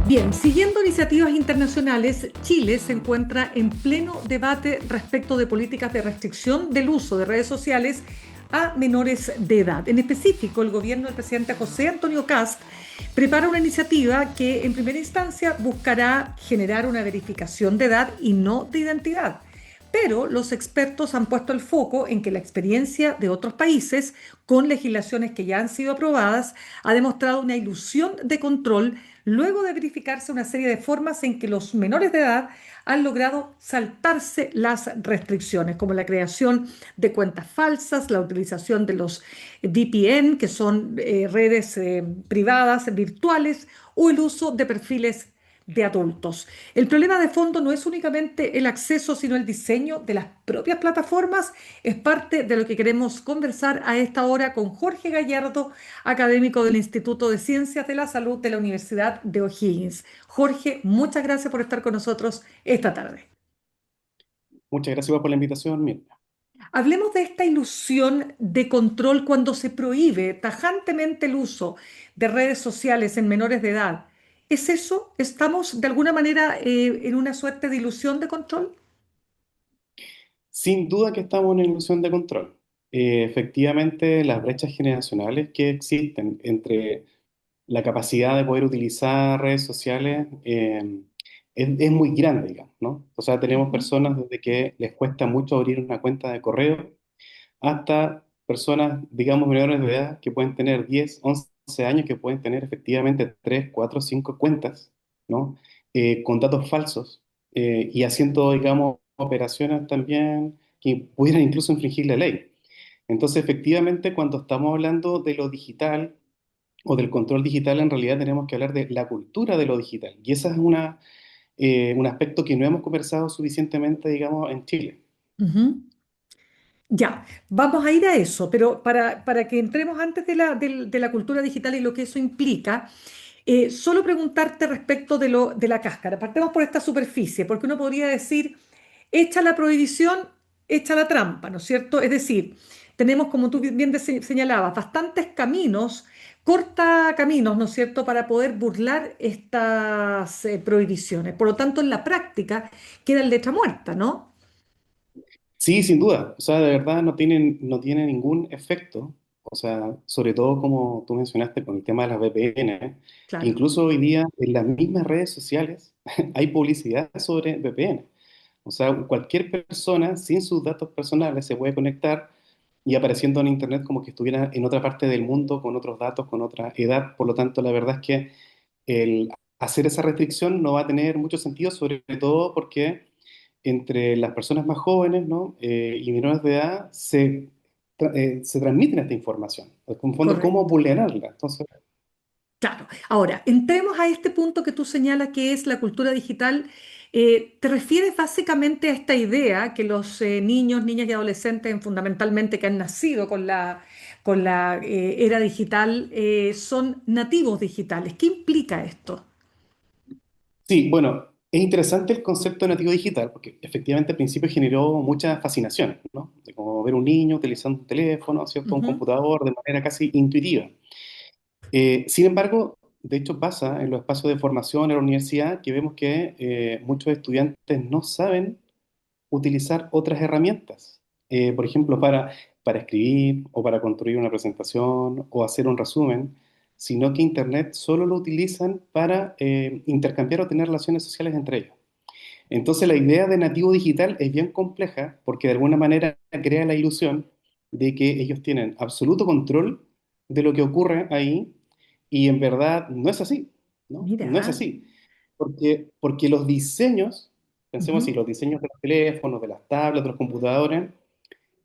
Bien, siguiendo iniciativas internacionales, Chile se encuentra en pleno debate respecto de políticas de restricción del uso de redes sociales a menores de edad. En específico, el gobierno del presidente José Antonio Kast prepara una iniciativa que en primera instancia buscará generar una verificación de edad y no de identidad. Pero los expertos han puesto el foco en que la experiencia de otros países con legislaciones que ya han sido aprobadas ha demostrado una ilusión de control luego de verificarse una serie de formas en que los menores de edad han logrado saltarse las restricciones, como la creación de cuentas falsas, la utilización de los VPN, que son redes privadas virtuales, o el uso de perfiles de adultos. El problema de fondo no es únicamente el acceso, sino el diseño de las propias plataformas. Es parte de lo que queremos conversar a esta hora con Jorge Gallardo, académico del Instituto de Ciencias de la Salud de la Universidad de O'Higgins. Jorge, muchas gracias por estar con nosotros esta tarde. Muchas gracias igual por la invitación, Mirna. Hablemos de esta ilusión de control cuando se prohíbe tajantemente el uso de redes sociales en menores de edad. ¿Es eso? ¿Estamos de alguna manera en una suerte de ilusión de control? Sin duda que estamos en una ilusión de control. Efectivamente, las brechas generacionales que existen entre la capacidad de poder utilizar redes sociales es muy grande, digamos, ¿no? O sea, tenemos Ujú. personas desde que les cuesta mucho abrir una cuenta de correo hasta personas, digamos, menores de edad que pueden tener 10, 11 años, que pueden tener efectivamente 3, 4, 5 cuentas, ¿no? Con datos falsos y haciendo, digamos, operaciones también que pudieran incluso infringir la ley. Entonces, efectivamente, cuando estamos hablando de lo digital o del control digital, en realidad tenemos que hablar de la cultura de lo digital. Y ese es un aspecto que no hemos conversado suficientemente, digamos, en Chile. Ujú. Ya, vamos a ir a eso, pero para que entremos antes de la cultura digital y lo que eso implica, solo preguntarte respecto de la cáscara. Partemos por esta superficie, porque uno podría decir, hecha la prohibición, hecha la trampa, ¿no es cierto? Es decir, tenemos, como tú bien señalabas, bastantes caminos, corta caminos, ¿no es cierto?, para poder burlar estas prohibiciones. Por lo tanto, en la práctica queda en letra muerta, ¿no? Sí, sin duda. O sea, de verdad no tiene ningún efecto. O sea, sobre todo como tú mencionaste con el tema de las VPN, que Claro. incluso hoy día en las mismas redes sociales hay publicidad sobre VPN. O sea, cualquier persona sin sus datos personales se puede conectar y apareciendo en Internet como que estuviera en otra parte del mundo, con otros datos, con otra edad. Por lo tanto, la verdad es que el hacer esa restricción no va a tener mucho sentido, sobre todo porque entre las personas más jóvenes, ¿no? Y menores de edad se transmiten esta información. En fondo, ¿cómo Correcto. vulnerarla? Entonces, Claro. Ahora, entremos a este punto que tú señalas que es la cultura digital. ¿Te refieres básicamente a esta idea que los niños, niñas y adolescentes, fundamentalmente que han nacido con la era digital, son nativos digitales? ¿Qué implica esto? sí, bueno, es interesante el concepto de nativo digital, porque efectivamente al principio generó mucha fascinación, ¿no? De como ver un niño utilizando un teléfono, ¿cierto? Un Ujú. computador de manera casi intuitiva. Sin embargo, de hecho pasa en los espacios de formación en la universidad que vemos que muchos estudiantes no saben utilizar otras herramientas. Por ejemplo, para escribir o para construir una presentación o hacer un resumen, sino que Internet solo lo utilizan para intercambiar o tener relaciones sociales entre ellos. Entonces la idea de nativo digital es bien compleja porque de alguna manera crea la ilusión de que ellos tienen absoluto control de lo que ocurre ahí y en verdad no es así, ¿no? No es Mira. así. Porque los diseños, pensemos así, Ujú. los diseños de los teléfonos, de las tablets, de los computadores,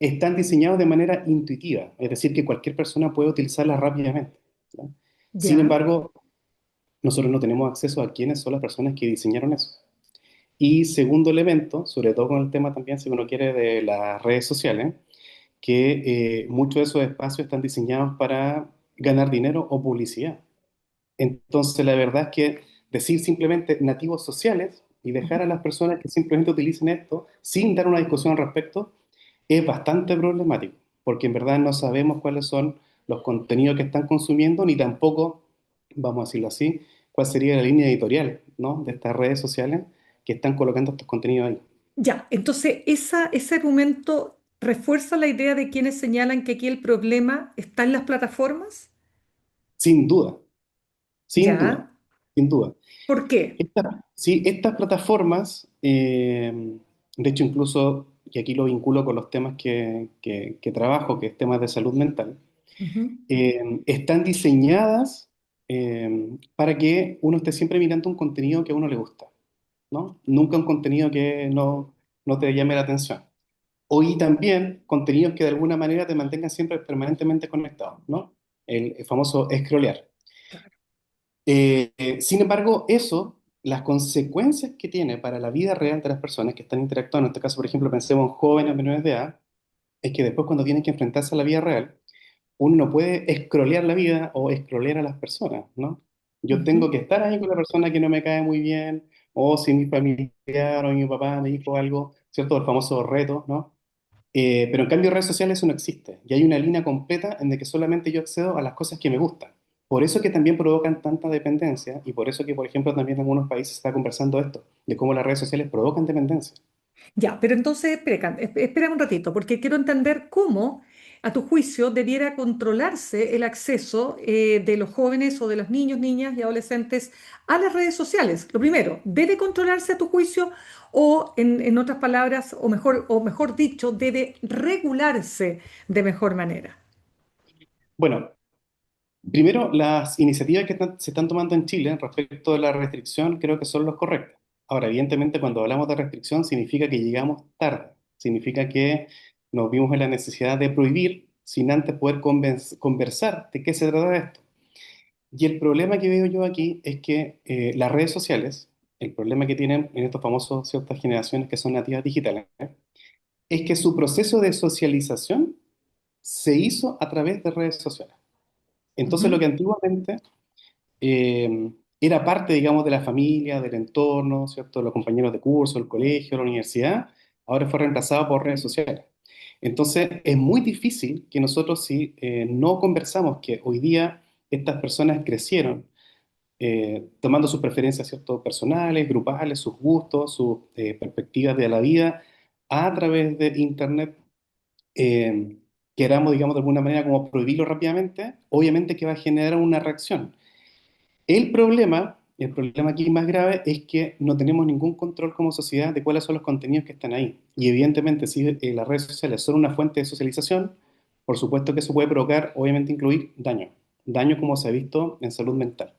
están diseñados de manera intuitiva, es decir, que cualquier persona puede utilizarlas rápidamente, ¿no? Sin Ya. embargo, nosotros no tenemos acceso a quiénes son las personas que diseñaron eso. Y segundo elemento, sobre todo con el tema también, si uno quiere, de las redes sociales, que muchos de esos espacios están diseñados para ganar dinero o publicidad. Entonces, la verdad es que decir simplemente nativos sociales y dejar a las personas que simplemente utilicen esto sin dar una discusión al respecto es bastante problemático. porque en verdad no sabemos cuáles son los contenidos que están consumiendo, ni tampoco, vamos a decirlo así, cuál sería la línea editorial, ¿no? De estas redes sociales que están colocando estos contenidos ahí. Ya, entonces ese argumento refuerza la idea de quienes señalan que aquí el problema está en las plataformas. Sin duda, sin duda, Ya, sin duda. ¿por qué? Sí, estas plataformas, de hecho incluso, y aquí lo vinculo con los temas que trabajo, que es temas de salud mental, Ujú, están diseñadas para que uno esté siempre mirando un contenido que a uno le gusta, ¿no? Nunca un contenido que no te llame la atención. O y también contenidos que de alguna manera te mantengan siempre permanentemente conectado, ¿no? El famoso scrollear. claro. Sin embargo, eso, las consecuencias que tiene para la vida real de las personas que están interactuando, en este caso, por ejemplo, pensemos en jóvenes menores de edad, es que después cuando tienen que enfrentarse a la vida real, uno no puede scrollear la vida o scrollear a las personas, ¿no? Yo tengo Ujú. que estar ahí con la persona que no me cae muy bien, o si mi familiar o mi papá me dijo algo, ¿cierto? El famoso reto, ¿no? Pero en cambio, en redes sociales eso no existe. Y hay una línea completa en la que solamente yo accedo a las cosas que me gustan. Por eso que también provocan tanta dependencia y por eso que, por ejemplo, también en algunos países se está conversando esto, de cómo las redes sociales provocan dependencia. Ya, pero entonces, espera un ratito, porque quiero entender cómo, a tu juicio, debiera controlarse el acceso de los jóvenes o de los niños, niñas y adolescentes a las redes sociales. Lo primero, ¿debe controlarse a tu juicio o, en otras palabras, o mejor dicho, debe regularse de mejor manera? Bueno, primero, las iniciativas que se están tomando en Chile respecto de la restricción creo que son los correctas. Ahora, evidentemente, cuando hablamos de restricción significa que llegamos tarde, significa que nos vimos en la necesidad de prohibir sin antes poder conversar de qué se trata esto. Y el problema que veo yo aquí es que las redes sociales, el problema que tienen en estos famosos ciertas generaciones que son nativas digitales, es que su proceso de socialización se hizo a través de redes sociales. Entonces, lo Ujú. que antiguamente era parte, digamos, de la familia, del entorno, ¿cierto? Los compañeros de curso, el colegio, la universidad, ahora fue reemplazado por redes sociales. Entonces, es muy difícil que nosotros, si no conversamos que hoy día estas personas crecieron, tomando sus preferencias, ¿cierto? Personales, grupales, sus gustos, sus perspectivas de la vida a través de Internet, eh, queramos, digamos, de alguna manera como prohibirlo rápidamente, obviamente que va a generar una reacción. El problema aquí más grave es que no tenemos ningún control como sociedad de cuáles son los contenidos que están ahí. Y evidentemente, si las redes sociales son una fuente de socialización, por supuesto que eso puede provocar, obviamente, incluir daño. Daño como se ha visto en salud mental.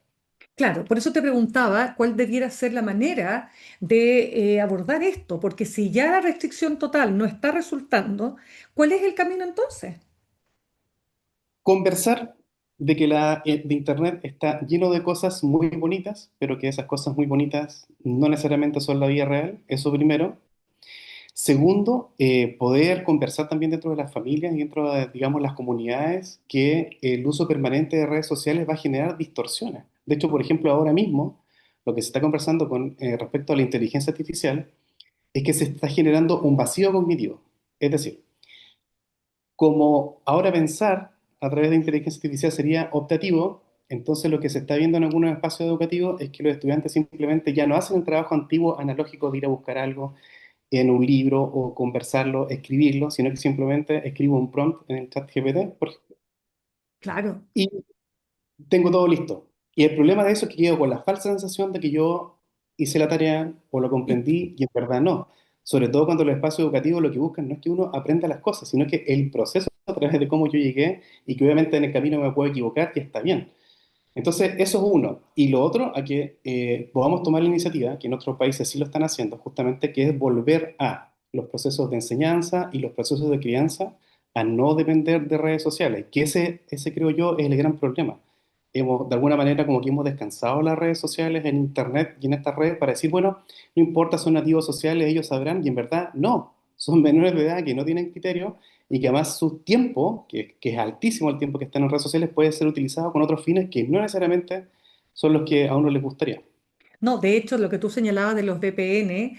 Claro, por eso te preguntaba cuál debiera ser la manera de abordar esto, porque si ya la restricción total no está resultando, ¿cuál es el camino entonces? Conversar de que de Internet está lleno de cosas muy bonitas, pero que esas cosas muy bonitas no necesariamente son la vida real, eso primero. Segundo, poder conversar también dentro de las familias y dentro de, digamos, las comunidades que el uso permanente de redes sociales va a generar distorsiones. De hecho, por ejemplo, ahora mismo, lo que se está conversando con respecto a la inteligencia artificial es que se está generando un vacío cognitivo. Es decir, como ahora pensar a través de inteligencia artificial sería optativo, entonces lo que se está viendo en algunos espacios educativos es que los estudiantes simplemente ya no hacen el trabajo antiguo analógico de ir a buscar algo en un libro o conversarlo, escribirlo, sino que simplemente escribo un prompt en el chat GPT, por ejemplo, Claro. y tengo todo listo. Y el problema de eso es que quedo con la falsa sensación de que yo hice la tarea o lo Y, comprendí y en verdad no. Sobre todo cuando los espacios educativos lo que buscan no es que uno aprenda las cosas, sino que el proceso a través de cómo yo llegué y que obviamente en el camino me puedo equivocar y está bien. Entonces, eso es uno. Y lo otro, a que podamos tomar la iniciativa, que en otros países sí lo están haciendo, justamente, que es volver a los procesos de enseñanza y los procesos de crianza a no depender de redes sociales, que ese creo yo es el gran problema. De alguna manera como que hemos descansado las redes sociales en Internet y en estas redes para decir, bueno, no importa, son nativos sociales, ellos sabrán, y en verdad no, son menores de edad que no tienen criterio y que además su tiempo, que es altísimo el tiempo que está en redes sociales, puede ser utilizado con otros fines que no necesariamente son los que a uno les gustaría. No, de hecho, lo que tú señalabas de los VPN,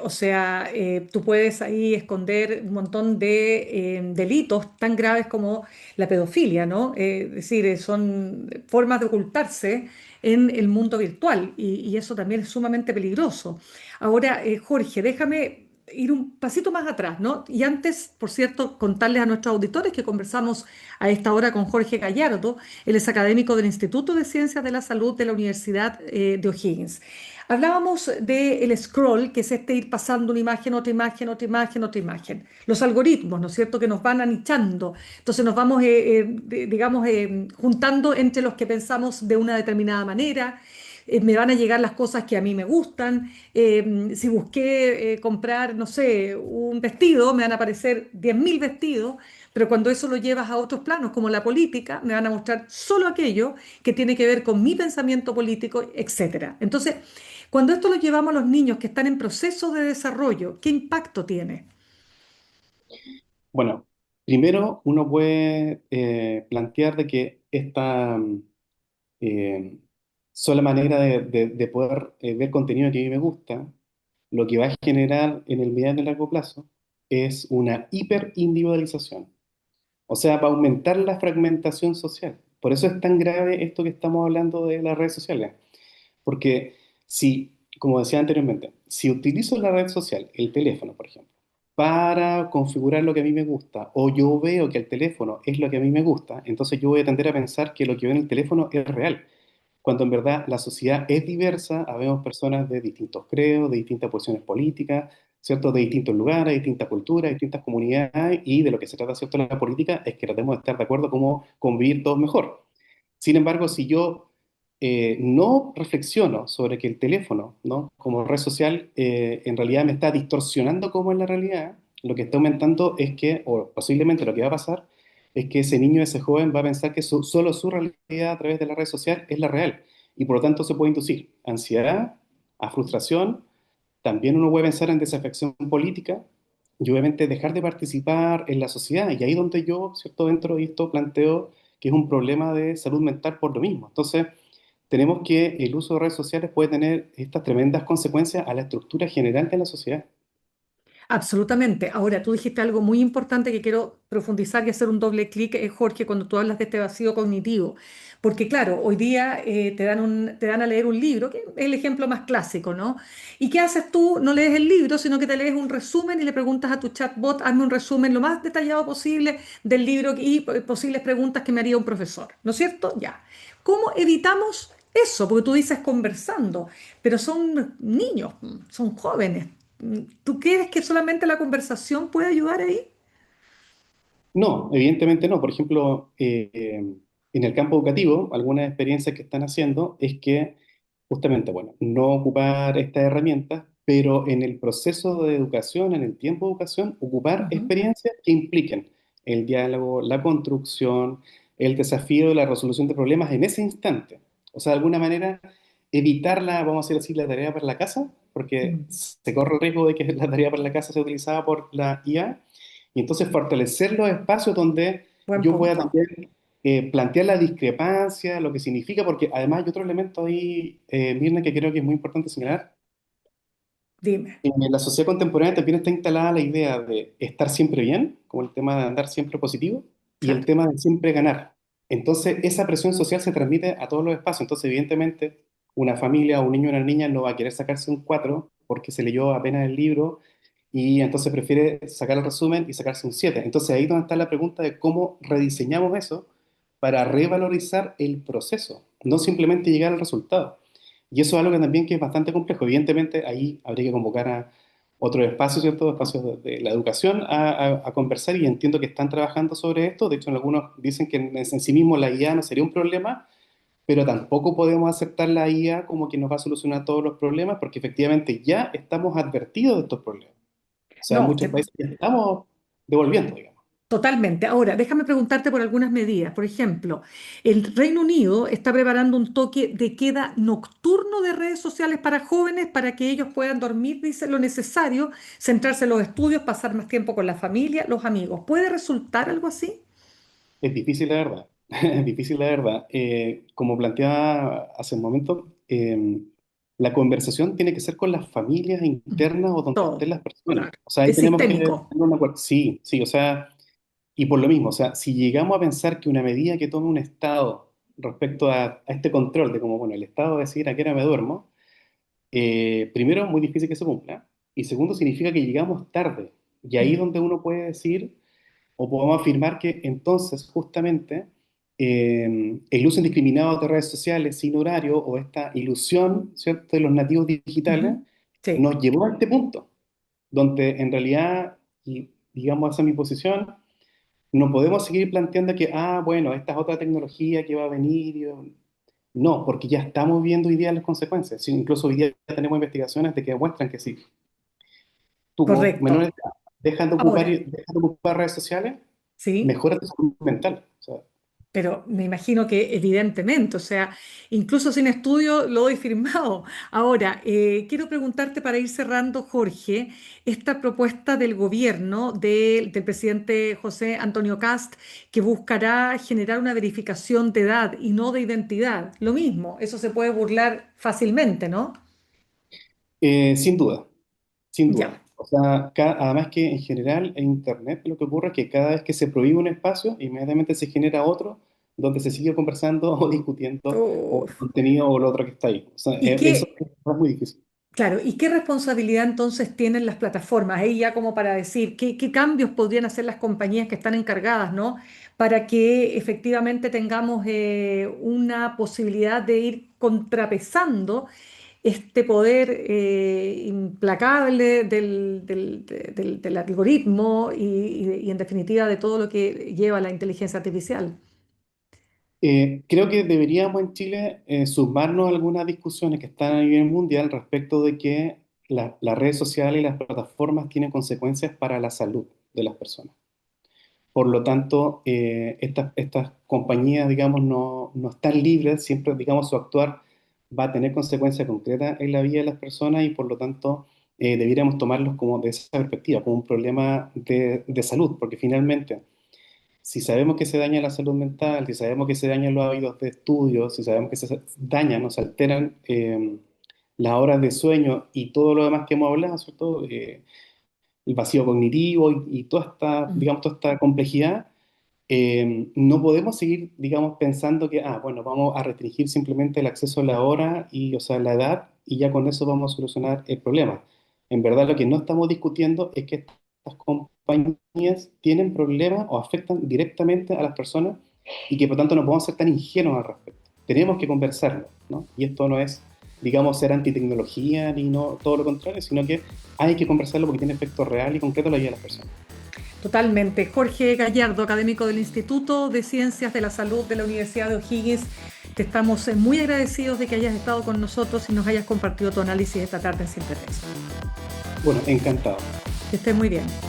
o sea, tú puedes ahí esconder un montón de delitos tan graves como la pedofilia, ¿no? Es decir, son formas de ocultarse en el mundo virtual y eso también es sumamente peligroso. Ahora, Jorge, déjame ir un pasito más atrás, ¿no? Y antes, por cierto, contarles a nuestros auditores que conversamos a esta hora con Jorge Gallardo. Él es académico del Instituto de Ciencias de la Salud de la Universidad de O'Higgins. Hablábamos del scroll, que es este ir pasando una imagen, otra imagen, otra imagen, otra imagen. Los algoritmos, ¿no es cierto?, que nos van anichando. Entonces nos vamos, digamos, juntando entre los que pensamos de una determinada manera. Me van a llegar las cosas que a mí me gustan. Si busqué comprar, no sé, un vestido, me van a aparecer 10.000 vestidos. Pero cuando eso lo llevas a otros planos, como la política, me van a mostrar solo aquello que tiene que ver con mi pensamiento político, etcétera. Entonces, cuando esto lo llevamos a los niños que están en proceso de desarrollo, ¿qué impacto tiene? Bueno, primero uno puede plantear de que esta eh, sola manera de poder ver contenido que a mí me gusta, lo que va a generar en el mediano y largo plazo es una hiperindividualización. O sea, va a aumentar la fragmentación social. Por eso es tan grave esto que estamos hablando de las redes sociales. Porque si, como decía anteriormente, si utilizo la red social, el teléfono, por ejemplo, para configurar lo que a mí me gusta, o yo veo que el teléfono es lo que a mí me gusta, entonces yo voy a tender a pensar que lo que veo en el teléfono es real, cuando en verdad la sociedad es diversa, habemos personas de distintos credos, de distintas posiciones políticas, ¿cierto? De distintos lugares, distintas culturas, distintas comunidades, y de lo que se trata, ¿cierto? La política es que tratemos de estar de acuerdo cómo convivir todos mejor. Sin embargo, si yo no reflexiono sobre que el teléfono, ¿no? Como red social, en realidad me está distorsionando cómo es la realidad, lo que está aumentando es que, o posiblemente lo que va a pasar, es que ese niño, ese joven va a pensar que solo su realidad a través de la red social es la real, y por lo tanto se puede inducir a ansiedad, a frustración, también uno puede pensar en desafección política y obviamente dejar de participar en la sociedad. Y ahí donde yo, ¿cierto? Dentro de esto planteo que es un problema de salud mental por lo mismo. Entonces, tenemos que el uso de redes sociales puede tener estas tremendas consecuencias a la estructura general de la sociedad. Absolutamente. Ahora, tú dijiste algo muy importante que quiero profundizar y hacer un doble clic, Jorge, cuando tú hablas de este vacío cognitivo. Porque claro, hoy día te dan a leer un libro, que es el ejemplo más clásico, ¿no? ¿Y qué haces tú? No lees el libro, sino que te lees un resumen y le preguntas a tu chatbot, hazme un resumen lo más detallado posible del libro y posibles preguntas que me haría un profesor, ¿no es cierto? Ya. ¿Cómo evitamos eso? Porque tú dices conversando, pero son niños, son jóvenes. ¿Tú crees que solamente la conversación puede ayudar ahí? No, evidentemente no. Por ejemplo, en el campo educativo, algunas experiencias que están haciendo es que justamente, bueno, no ocupar estas herramientas, pero en el proceso de educación, en el tiempo de educación, ocupar Ujú. experiencias que impliquen el diálogo, la construcción, el desafío de la resolución de problemas en ese instante. O sea, de alguna manera, evitar la, vamos a decir así, la tarea para la casa, porque Mm. se corre el riesgo de que la tarea para la casa sea utilizada por la IA, y entonces fortalecer los espacios donde Buen yo pueda punto. también plantear la discrepancia, lo que significa, porque además hay otro elemento ahí, Mirna, que creo que es muy importante señalar. Dime. En la sociedad contemporánea también está instalada la idea de estar siempre bien, como el tema de andar siempre positivo, y el Claro. tema de siempre ganar. Entonces, esa presión social se transmite a todos los espacios. Entonces, evidentemente, una familia o un niño o una niña no va a querer sacarse un 4 porque se leyó apenas el libro y entonces prefiere sacar el resumen y sacarse un 7. Entonces, ahí es donde está la pregunta de cómo rediseñamos eso para revalorizar el proceso, no simplemente llegar al resultado. Y eso es algo que también que es bastante complejo. Evidentemente, ahí habría que convocar a otros espacios, ¿cierto? Espacios de la educación a conversar y entiendo que están trabajando sobre esto. De hecho, en algunos dicen que en sí mismo la IA no sería un problema, pero tampoco podemos aceptar la IA como que nos va a solucionar todos los problemas porque efectivamente ya estamos advertidos de estos problemas. O sea, en No, muchos países ya estamos devolviendo, digamos. totalmente. Ahora, déjame preguntarte por algunas medidas. Por ejemplo, el Reino Unido está preparando un toque de queda nocturno de redes sociales para jóvenes para que ellos puedan dormir, dice, lo necesario, centrarse en los estudios, pasar más tiempo con la familia, los amigos. ¿Puede resultar algo así? Es difícil, la verdad. Es difícil, la verdad. Como planteaba hace un momento, la conversación tiene que ser con las familias internas o donde estén Todo, las personas. claro. O sea, ahí Es tenemos que tener sistémico. un acuerdo. Sí, sí, o sea, y por lo mismo, o sea, si llegamos a pensar que una medida que tome un Estado respecto a este control de cómo, bueno, el Estado va a decir a qué hora me duermo, primero, muy difícil que se cumpla, y segundo, significa que llegamos tarde. Y ahí es Mm, donde uno puede decir, o podemos afirmar que entonces, justamente, el uso indiscriminado de redes sociales sin horario o esta ilusión, ¿cierto?, de los nativos digitales, ujú. Sí, nos llevó a este punto, donde en realidad, y digamos, esa es mi posición, no podemos seguir planteando que, bueno, esta es otra tecnología que va a venir. No, porque ya estamos viendo hoy día las consecuencias. Sí, incluso hoy día tenemos investigaciones de que demuestran que si tú como menores correcto. de edad Ahora, dejas de ocupar redes sociales, sí. mejora tu salud mental. O sea, Pero me imagino que evidentemente, o sea, incluso sin estudio lo doy firmado. Ahora, quiero preguntarte para ir cerrando, Jorge, esta propuesta del gobierno del presidente José Antonio Kast, que buscará generar una verificación de edad y no de identidad. Lo mismo, eso se puede burlar fácilmente, ¿no? sin duda, sin duda. Ya. O sea, además que en general en Internet lo que ocurre es que cada vez que se prohíbe un espacio, inmediatamente se genera otro donde se sigue conversando o discutiendo o el Uf. contenido o lo otro que está ahí. O sea, ¿Y eso qué, es muy difícil. Claro, ¿y qué responsabilidad entonces tienen las plataformas? Ahí ya como para decir, ¿qué cambios podrían hacer las compañías que están encargadas, ¿no? Para que efectivamente tengamos una posibilidad de ir contrapesando este poder implacable del algoritmo y en definitiva de todo lo que lleva la inteligencia artificial. Creo que deberíamos en Chile sumarnos a algunas discusiones que están a nivel mundial respecto de que las redes sociales y las plataformas tienen consecuencias para la salud de las personas. Por lo tanto, estas compañías, digamos, no están libres, siempre, digamos, su actuar va a tener consecuencias concretas en la vida de las personas y por lo tanto deberíamos tomarlos como de esa perspectiva, como un problema de salud, porque finalmente si sabemos que se daña la salud mental, si sabemos que se dañan los hábitos de estudio, si sabemos que se dañan o se alteran las horas de sueño y todo lo demás que hemos hablado, ¿cierto? El vacío cognitivo y toda esta, Mm. digamos, toda esta complejidad, no podemos seguir, digamos, pensando que, bueno, vamos a restringir simplemente el acceso a la hora y, o sea, la edad y ya con eso vamos a solucionar el problema. En verdad, lo que no estamos discutiendo es que estas compañías tienen problemas o afectan directamente a las personas y que por tanto no podemos ser tan ingenuos al respecto. Tenemos que conversarlo, ¿no? Y esto no es, digamos, ser antitecnología ni no todo lo contrario, sino que hay que conversarlo porque tiene efecto real y concreto en la vida de las personas. Totalmente. Jorge Gallardo, académico del Instituto de Ciencias de la Salud de la Universidad de O'Higgins, te estamos muy agradecidos de que hayas estado con nosotros y nos hayas compartido tu análisis esta tarde en Siempre Texto. Bueno, encantado. Que estés muy bien.